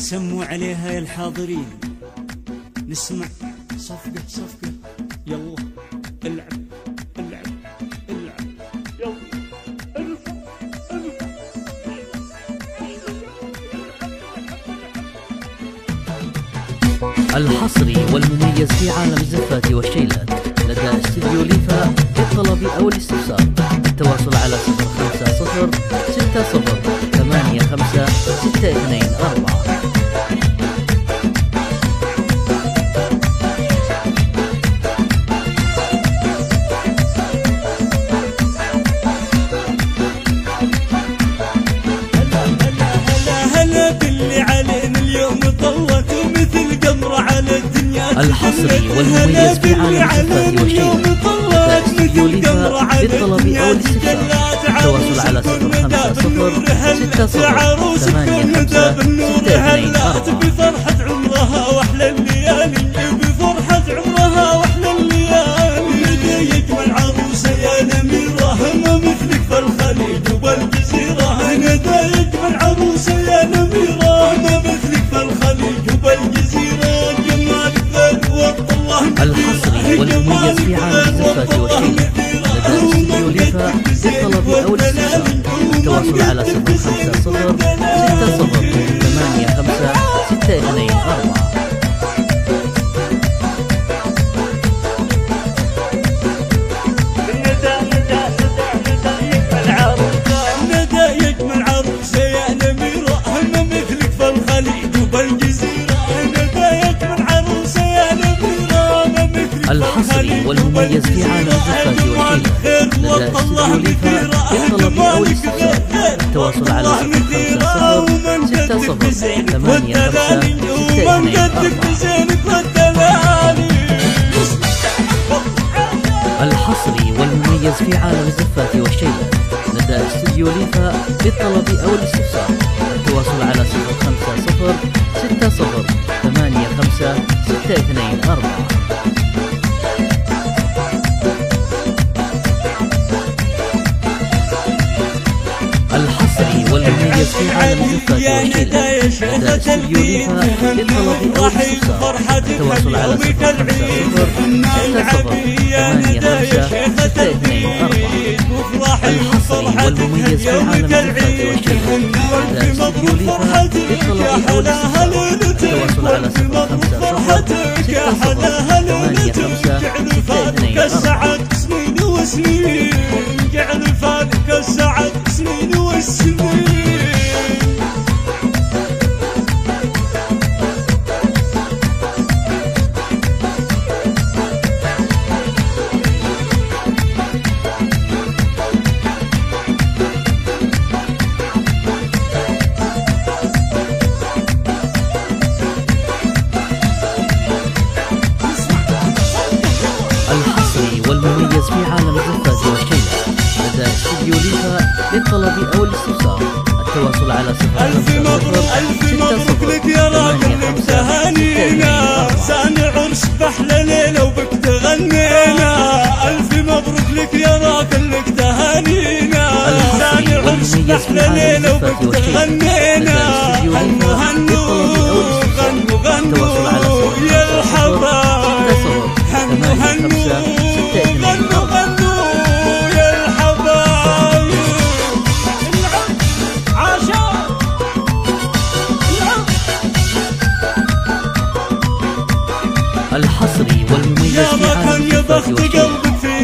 سموا عليها يا الحاضرين، نسمع صفقة صفقة. يلا العب العب العب، يلا ارفع ارفع. الحصري والمميز في عالم الزفات والشيلات لدى استديو ليفا للطلب أو الاستفسار التواصل على 050 60 85 624. الحصري والمميز في عالم الزفات والشيلات لدى استديو ليفا للطلب أو الاستفسار التواصل على 050 60 85 624. بفرحة عمرها واحلى الليالي، بفرحة عمرها واحلى الليالي، ندى يجمل عروسة يا نميرة ما مثلك في الخليج وبالجزيرة، ندى يجمل عروسة يا نميرة ما مثلك في الخليج وبالجزيرة. الحصري والمميز في عالم الزفات والشيلات لدى استديو ليفا للطلب أو الاستفسار التواصل على 050 60 85 624. ندى يجمل عروسة يا نميرة ما مثلك في الخليج وبالجزيرة، ندى يجمل عروسة يا نميرة ما مثلك. الحصري والمميز في عالم الزفات والشيلات لدى استديو ليفا للطلب أو الاستفسار التواصل على 050 60 85 624. الحصري والمميز في عالم الزفات والشيلات لدى استديو ليفا للطلب أو الاستفسار التواصل على 050 60 85 624. الحصري والمميز في عالم الزفات والشيلات لدى استديو ليفا للطلب أو الاستفسار التواصل على 050 60 85 624. الحصري والمميز في عالم الزفات والشيلات لدى استديو ليفا للطلب أو الاستفسار التواصل على 050 60 85 624. سنين وسنين جعل فانك السعد سنين والسنين. الحصري والمميز في عالم الزفات والشيلات لدى استديو ليفا للطلب أو الاستفسار التواصل على 050 ألف مبروك لك يا راجل تهانينا، سامع عرس بحلى ليلة وبك تغنينا. ألف مبروك لك يا راجل تهانينا، سامع عرس بحلى ليلة وبك تغنينا. هنو هنو غنو غنو يا الحبايب، هنو هنو غنو غنو يا الحبايب. الحصري والمميز في عالم الزفات والشيلات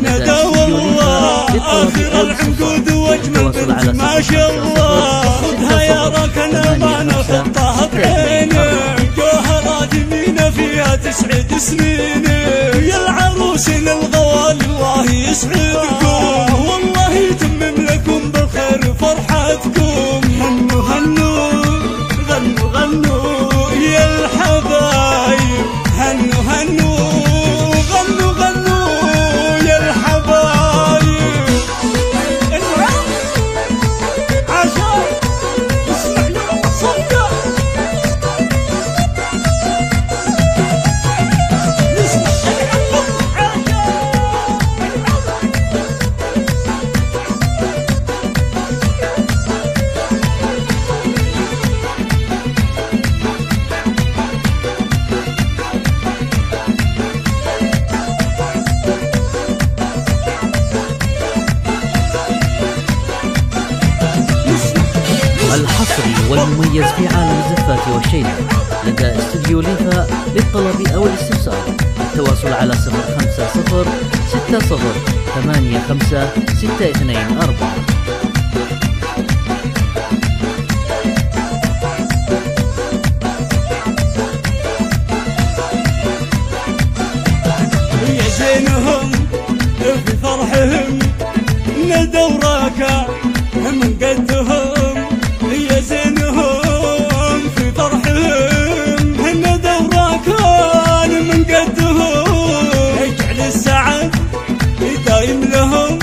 لدى استديو ليفا آخر العنقود واجمل بنت ما شاء الله، خذها يا راكن ما نحطها بعينك، جوهرات يمينة فيها تسعد سنينك، يا العروس للغوالي الله يسعدكم، والله يتمم لكم بالخير فرحتكم. هنو هنو غنوا غنوا يا الحبايب، هنو هنو غنوا غنوا يا الحبايب. عشان اسمع لهم صدق مميز في عالم الزفات والشيلة لدى استوديو ليفا. للطلب أو الاستفسار التواصل على 050 60 85 624. يا زينهم في فرحهم ندوا راكع من قدهم، يا زينهم في فرحهم ندوا راكع من قدهم، اجعل السعد دايم لهم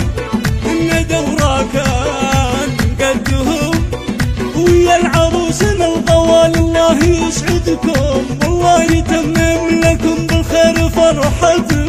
ندوا راكع من قدهم، ويا العروسين الغوال الله يسعدكم، والله يتمم لكم بالخير فرحتكم.